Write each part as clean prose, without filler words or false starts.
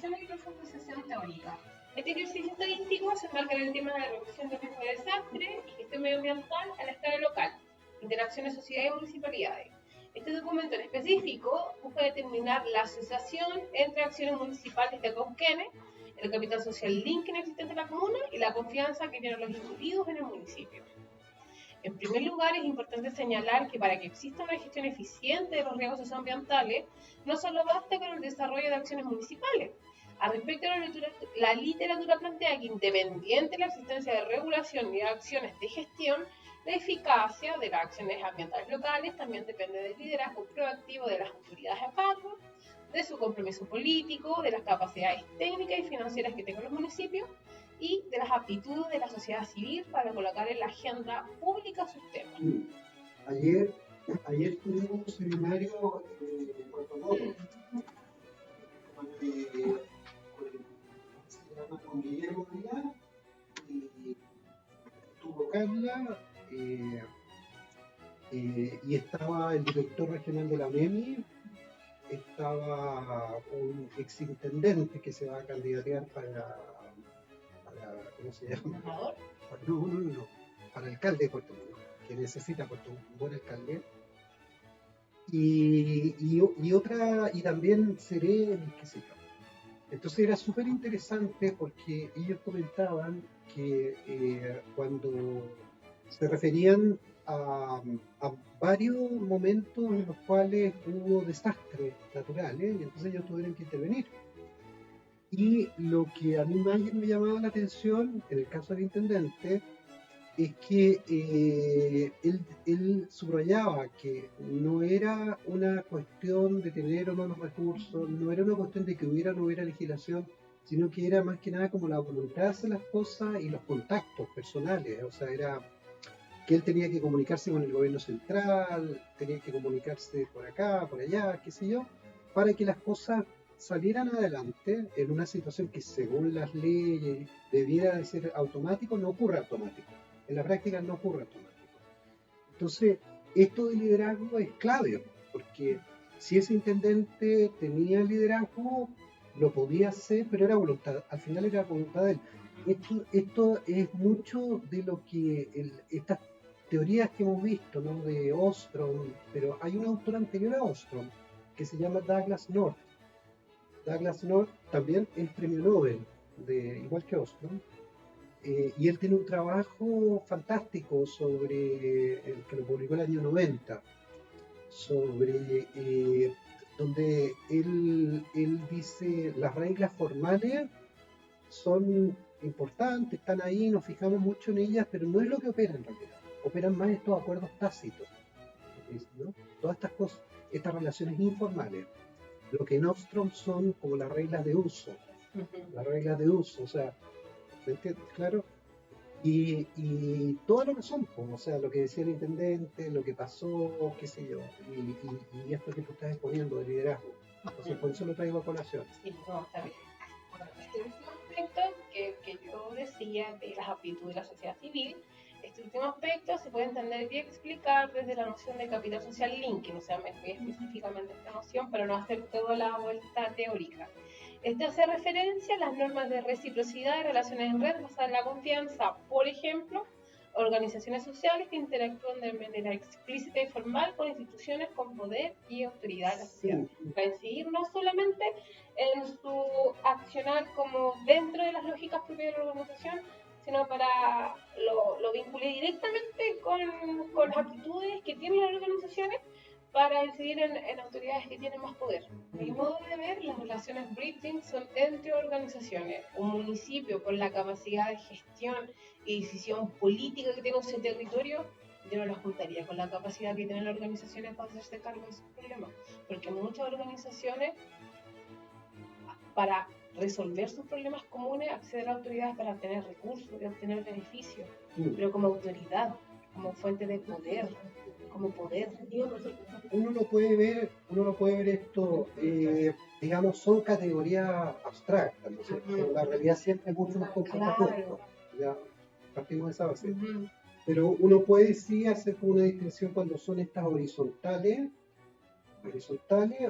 investigación y profundización teórica. Este ejercicio estadístico se enmarca en el tema de la reducción de riesgo de desastre y gestión medioambiental a la escala local, interacciones sociedades y municipalidades. Este documento en específico busca determinar la asociación entre acciones municipales de Cauquenes, el capital social LinkedIn existente en la comuna y la confianza que tienen los individuos en el municipio. En primer lugar, es importante señalar que para que exista una gestión eficiente de los riesgos socioambientales, no solo basta con el desarrollo de acciones municipales. Al respecto, la literatura plantea que independiente de la existencia de regulación y de acciones de gestión, la eficacia de las acciones ambientales locales también depende del liderazgo proactivo de las autoridades a cargo, de su compromiso político, de las capacidades técnicas y financieras que tengan los municipios y de las aptitudes de la sociedad civil para colocar en la agenda pública sus temas. Ayer tuvimos un seminario en Puerto Montt con Guillermo Díaz y estuvo Carla y estaba el director regional de la UNEMI, estaba un exintendente que se va a candidatear para ¿cómo se llama? No, para alcalde de Puerto Montt, que necesita Puerto Montt un buen alcalde. Y también seré, qué sé yo. Entonces era súper interesante porque ellos comentaban que cuando se referían a varios momentos en los cuales hubo desastres naturales y entonces ellos tuvieron que intervenir. Y lo que a mí más me llamaba la atención en el caso del intendente es que él subrayaba que no era una cuestión de tener o no los recursos, no era una cuestión de que hubiera o no hubiera legislación, sino que era más que nada como la voluntad de hacer las cosas y los contactos personales. O sea, era que él tenía que comunicarse con el gobierno central, tenía que comunicarse por acá, por allá, qué sé yo, para que las cosas salieran adelante en una situación que según las leyes debiera de ser automático, no ocurre automático. En la práctica no ocurre automático. Entonces, esto de liderazgo es clave, porque si ese intendente tenía liderazgo, lo podía hacer, pero era voluntad, al final era voluntad de él. Esto es mucho de lo que estas teorías que hemos visto, ¿no? De Ostrom, pero hay un autor anterior a Ostrom que se llama Douglas North. Douglas North también es premio Nobel, igual que Ostrom. Y él tiene un trabajo fantástico sobre el que lo publicó en el año 90, sobre donde él dice las reglas formales son importantes, están ahí, nos fijamos mucho en ellas, pero no es lo que opera en realidad. Operan más estos acuerdos tácitos, ¿no? Todas estas cosas, estas relaciones informales. Lo que en Ostrom son como las reglas de uso, o sea, ¿me entiendes? Claro. Y toda la razón, o sea, lo que decía el intendente, lo que pasó, qué sé yo, y esto que tú estás exponiendo de liderazgo. Entonces, por eso lo traigo a colación. Sí, no, está bien. Bueno, este último aspecto que yo decía de las aptitudes de la sociedad civil, este último aspecto se puede entender y explicar desde la noción de capital social linking, o sea, me fui específicamente a esta noción para no hacer toda la vuelta teórica. Esto hace referencia a las normas de reciprocidad de relaciones en red basadas en la confianza, por ejemplo, organizaciones sociales que interactúan de manera explícita y formal con instituciones con poder y autoridad de la sociedad. Para incidir no solamente en su accionar como dentro de las lógicas propias de la organización, sino para lo vinculé directamente con las aptitudes que tienen las organizaciones para incidir en autoridades que tienen más poder. A mi modo de ver, las relaciones bridging son entre organizaciones. Un municipio con la capacidad de gestión y decisión política que tiene ese territorio, yo no las juntaría con la capacidad que tienen las organizaciones para hacerse cargo de esos problemas. Porque muchas organizaciones, para resolver sus problemas comunes, acceden a autoridades para obtener recursos y obtener beneficios, pero como autoridad, como fuente de poder, como poder. Uno lo puede ver esto, digamos, son categorías abstractas, ¿no es cierto? La realidad siempre es mucho más compleja. Claro. Ya partimos de esa base. Pero uno puede sí hacer una distinción cuando son estas horizontales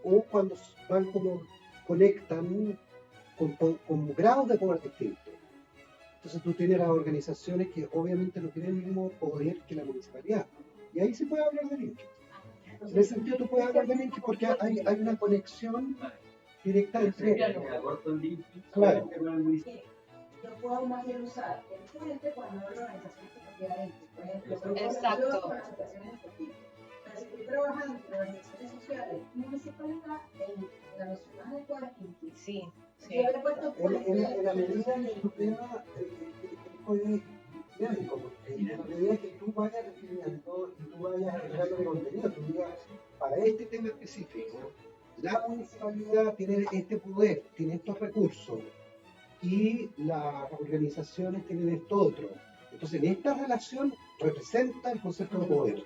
o cuando van como conectan con grados de poder distintos. Entonces tú tienes las organizaciones que obviamente no tienen el mismo poder que la municipalidad. Y ahí se puede hablar de linking. En ese sentido tú puedes hablar de linking porque hay una conexión directa entre ellos. Claro. Yo puedo más bien usar el puente cuando hay organizaciones que propiedad, por ejemplo, Exacto. con asociaciones deportivas. Pero si estoy trabajando en organizaciones sociales, municipalidad, la noción más adecuada es linking. Sí, sí. Yo le he puesto puente. En la medida que el problema es dinámico, porque en la medida que tú vayas definiendo y tú vayas agregando el contenido, tú digas, para este tema específico, la municipalidad tiene este poder, tiene estos recursos, y las organizaciones tienen esto otro. Entonces, en esta relación representa el concepto de poder.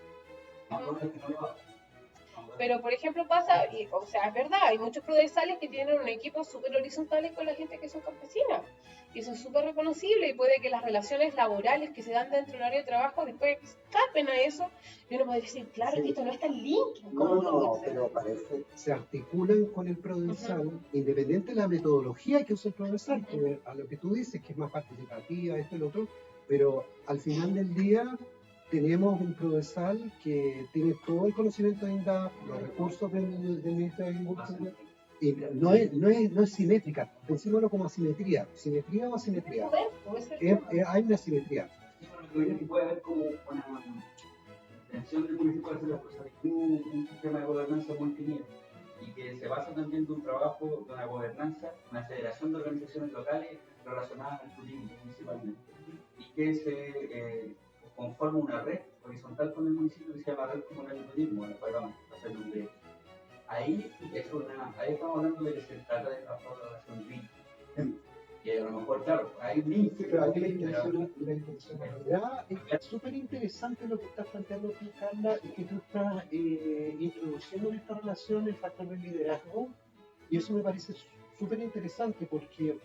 Pero, por ejemplo, pasa, o sea, es verdad, hay muchos procesales que tienen un equipo súper horizontales con la gente que son campesinas. Y eso es súper reconocible y puede que las relaciones laborales que se dan dentro del área de trabajo después escapen a eso. Y uno puede decir, claro, Sí. que esto no está en link. No, pero parece se articulan con el Prodesal, independiente de la metodología que usa el Prodesal, que a lo que tú dices, que es más participativa, esto y lo otro, pero al final del día tenemos un Prodesal que tiene todo el conocimiento de INDAP, los recursos del Ministerio de Agricultura, y no es simétrica, pensémoslo como asimetría, simetría o asimetría. Hay una simetría. Puede haber como una intención del municipio de hacer las cosas en un sistema de gobernanza muy definido y que se basa también de un trabajo de una gobernanza, una federación de organizaciones locales relacionadas al turismo principalmente y que se conforma una red horizontal con el municipio que se llama Red Comunal de Turismo, la cual vamos a hacer un de ahí estamos hablando de que se trata de la relación BIM. Que a lo mejor, claro, hay un link. Sí, pero aquí la intencionalidad es súper interesante lo que estás planteando tú, Carla, y que tú estás introduciendo en esta relación el factor del liderazgo, y eso me parece súper interesante porque,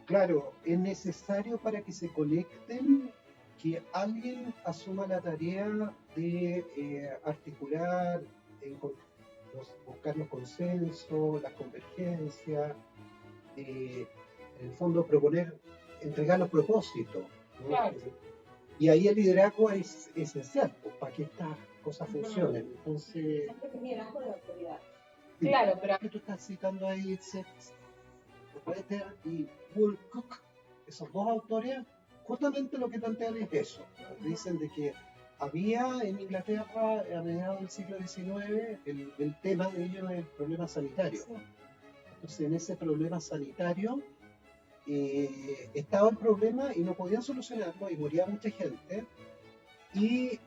claro, es necesario para que se conecten que alguien asuma la tarea de articular, buscar los consensos, las convergencias, en el fondo proponer, entregar los propósitos, ¿no? Claro. Y ahí el liderazgo es esencial pues, para que estas cosas funcionen. Entonces, Siempre que es liderazgo de autoridad. Claro, pero que tú estás citando ahí Retter y Woolcock, esos dos autores, justamente lo que plantean es eso. Dicen de que había en Inglaterra a mediados del siglo XIX el tema de ellos es el problema sanitario. Entonces, en ese problema sanitario estaba el problema y no podían solucionarlo y moría mucha gente. Y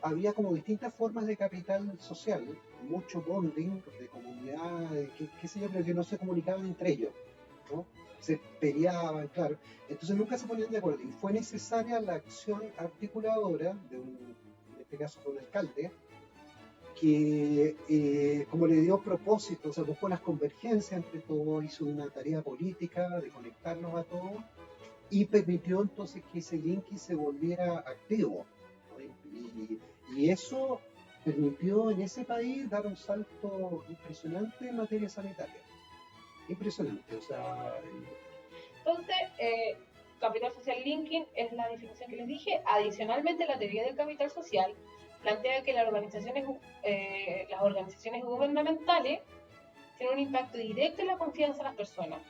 había como distintas formas de capital social, mucho bonding de comunidades, qué sé yo, pero que no se comunicaban entre ellos, ¿no? Se peleaban, claro. Entonces nunca se ponían de acuerdo y fue necesaria la acción articuladora en este caso fue un alcalde, que como le dio propósito, o sea, buscó las convergencias entre todos, hizo una tarea política de conectarnos a todos y permitió entonces que ese linking se volviera activo, ¿no? Y eso permitió en ese país dar un salto impresionante en materia sanitaria. Impresionante, o sea... Entonces, capital social linking es la definición que les dije. Adicionalmente, la teoría del capital social plantea que las organizaciones gubernamentales tienen un impacto directo en la confianza de las personas.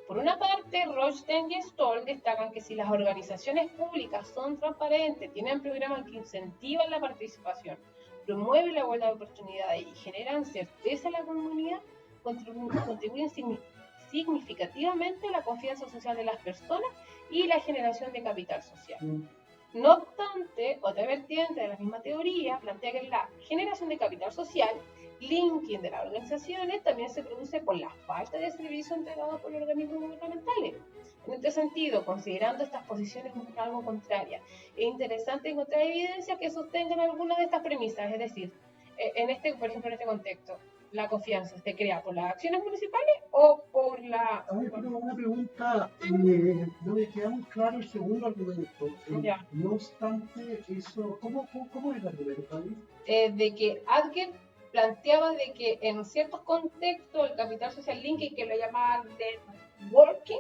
Por una parte, Rothstein y Stoll destacan que si las organizaciones públicas son transparentes, tienen programas que incentivan la participación, promueven la igualdad de oportunidades y generan certeza en la comunidad, contribuyen significativamente a la confianza social de las personas y la generación de capital social. No obstante, otra vertiente de la misma teoría plantea que la generación de capital social, linking de las organizaciones, también se produce por la falta de servicio entregado por los organismos gubernamentales. En este sentido, considerando estas posiciones como algo contrarias, es interesante encontrar evidencias que sostengan algunas de estas premisas, es decir, por ejemplo, en este contexto, la confianza se crea por las acciones municipales o por la... A ver, pero una pregunta, no me queda muy claro el segundo argumento. Ya. No obstante, eso, ¿cómo es el argumento ahí? De que Adger planteaba de que en ciertos contextos el capital social linking, que lo llamaban networking,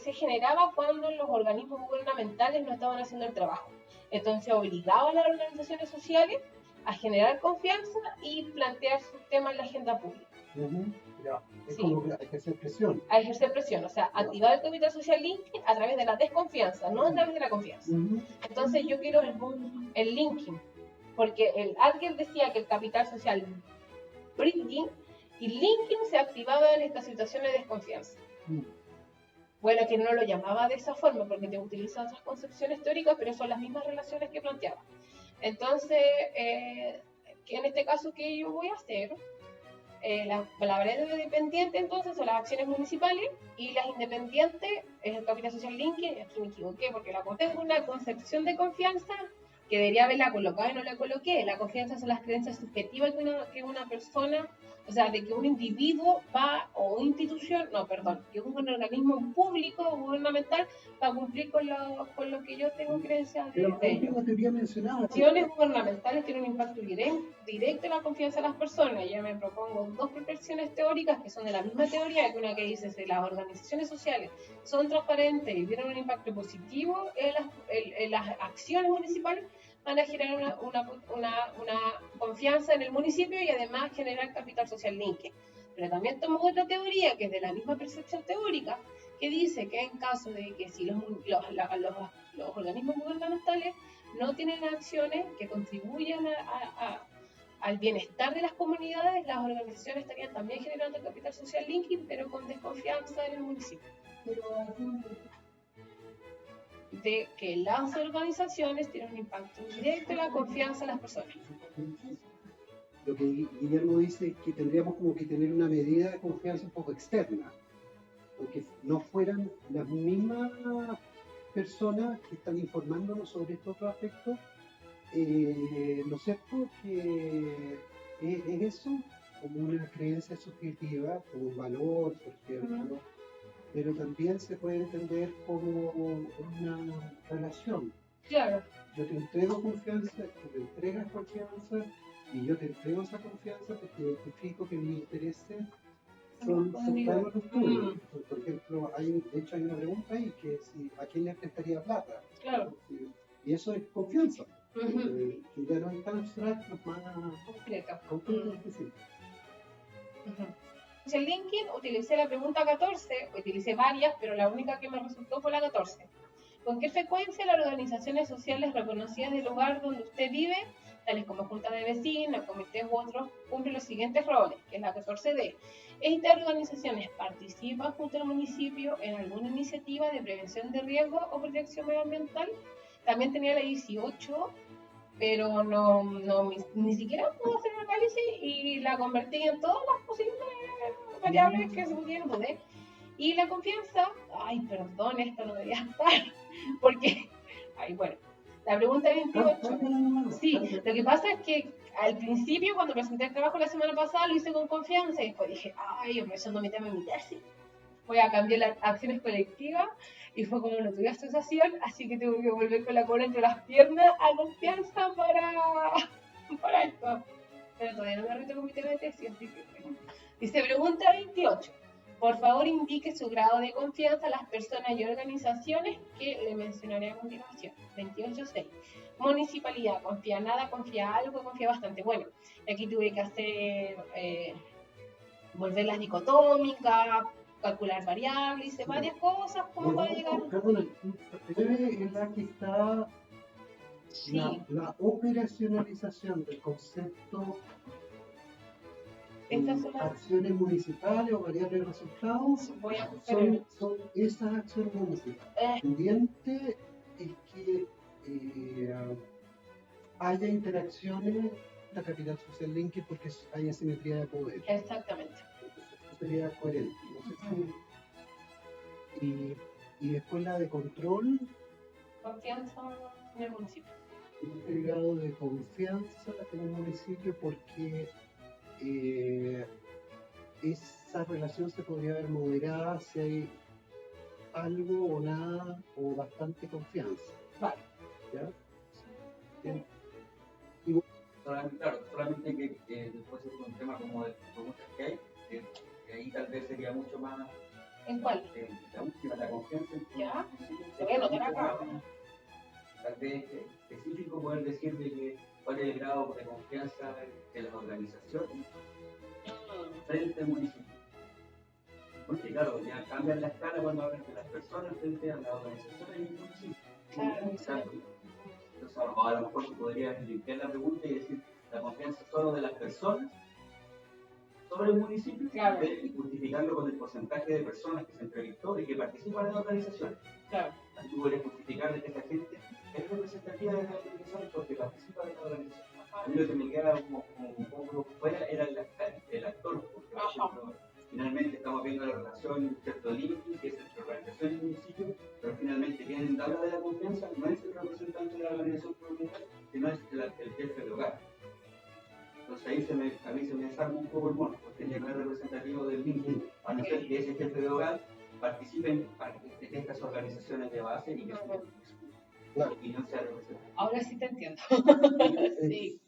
se generaba cuando los organismos gubernamentales no estaban haciendo el trabajo. Entonces obligaba a las organizaciones sociales a generar confianza y plantear sus temas en la agenda pública. Ya. Es Sí. como ejercer presión. A ejercer presión, o sea, activar el capital social linking a través de la desconfianza, no a través de la confianza. Entonces yo quiero el linking, porque el Adger decía que el capital social bridging y linking se activaba en estas situaciones de desconfianza. Bueno, que no lo llamaba de esa forma porque te utiliza otras concepciones teóricas, pero son las mismas relaciones que planteaba. Entonces, que en este caso, ¿qué yo voy a hacer? La variable dependiente entonces son las acciones municipales y las independientes es el capital social linking. Aquí me equivoqué porque tengo una concepción de confianza que debería haberla colocado y no la coloqué. La confianza son las creencias subjetivas que una persona, o sea, de que un individuo va, o institución, no, perdón, que un organismo público o gubernamental va a cumplir con lo que yo tengo creencias de ello. La teoría mencionada. Acciones gubernamentales tienen un impacto directo en la confianza de las personas. Yo me propongo dos prospecciones teóricas que son de la misma teoría, que una que dice que las organizaciones sociales son transparentes y tienen un impacto positivo en las acciones municipales, van a generar una confianza en el municipio y además generar capital social linking. Pero también tomo otra teoría que es de la misma percepción teórica, que dice que en caso de que si los organismos gubernamentales no tienen acciones que contribuyan al bienestar de las comunidades, las organizaciones estarían también generando capital social linking, pero con desconfianza en el municipio. De que las organizaciones tienen un impacto directo en la confianza de las personas. Lo que Guillermo dice es que tendríamos como que tener una medida de confianza un poco externa, aunque no fueran las mismas personas que están informándonos sobre estos otros aspectos, ¿no es cierto? Que es eso, como una creencia subjetiva, como un valor, por ejemplo, pero también se puede entender como una relación. Claro. Yo te entrego confianza, tú me entregas confianza, y yo te entrego esa confianza porque identifico que mis intereses son cercanos a los tuyos. Por ejemplo, de hecho hay una pregunta ahí que es ¿a quién le prestaría plata? Claro. Y eso es confianza, que ya no es tan abstracto, es más concreta. Sí. El linking utilicé la pregunta 14, utilicé varias, pero la única que me resultó fue la 14. ¿Con qué frecuencia las organizaciones sociales reconocidas del lugar donde usted vive, tales como juntas de vecinos, comités u otros, cumplen los siguientes roles? Que es la 14D. Estas organizaciones participan junto al municipio en alguna iniciativa de prevención de riesgo o protección medioambiental. También tenía la 18, pero ni siquiera pude hacer un análisis y la convertí en todas las posibles variables que se pudieran poner. Y la confianza, perdón, esto no debería estar, porque, bueno, la pregunta 28, sí, lo que pasa es que al principio cuando presenté el trabajo la semana pasada lo hice con confianza y después dije, hombre, eso no me teme mi tesis, voy a cambiar las acciones colectivas y fue como no tuve asociación, así que tengo que volver con la cola entre las piernas a confianza para esto. Pero todavía no me reto con mi tema de tesis, así que bueno. Dice, pregunta 28. Por favor, indique su grado de confianza a las personas y organizaciones que le mencionaré a continuación. 28.6. Municipalidad, confía nada, confía algo, confía bastante. Bueno, aquí tuve que hacer, volver las dicotómicas, calcular variables, hice varias cosas como para llegar. Perdona, es la que está la operacionalización del concepto. Acciones municipales o variables de resultados son esas acciones municipales. Pendiente es que haya interacciones la capital social linking porque hay asimetría de poder. Exactamente. Eso sería coherente. No sé y después la de control. Confianza en el municipio. El grado de confianza en el municipio porque esa relación se podría ver moderada si hay algo o nada o bastante confianza. Vale. ¿Ya? solamente que después es un tema como de preguntas que hay, que ahí tal vez sería mucho más. ¿En cuál? La última, la confianza. ¿Ya? Te voy a anotar acá. Tal vez específico poder decir de que cuál es el grado de confianza de las organizaciones frente al municipio. Porque claro, ya cambian la escala cuando hablan de las personas frente a las organizaciones y el municipio. Claro, Exacto. Entonces a lo mejor se podría limpiar la pregunta y decir la confianza solo de las personas sobre el municipio, claro, y justificarlo con el porcentaje de personas que se entrevistó y que participan en las organizaciones. claro. Así tú podrías justificar de que esa gente es representativa de las organizaciones porque participa de la organización. A mí lo que me queda como un poco fuera era el actor, porque por ejemplo, finalmente estamos viendo la relación cierto límite, que es entre organización y municipio, pero finalmente quien habla de la confianza no es el representante de la organización comunitaria, sino es el jefe de hogar. Entonces ahí a mí se me desarma un poco el mono, porque ya no es representativo del vínculo, a no ser que ese jefe de hogar participe en estas organizaciones de base y que su opinión sea representada. Ahora sí te entiendo. Sí.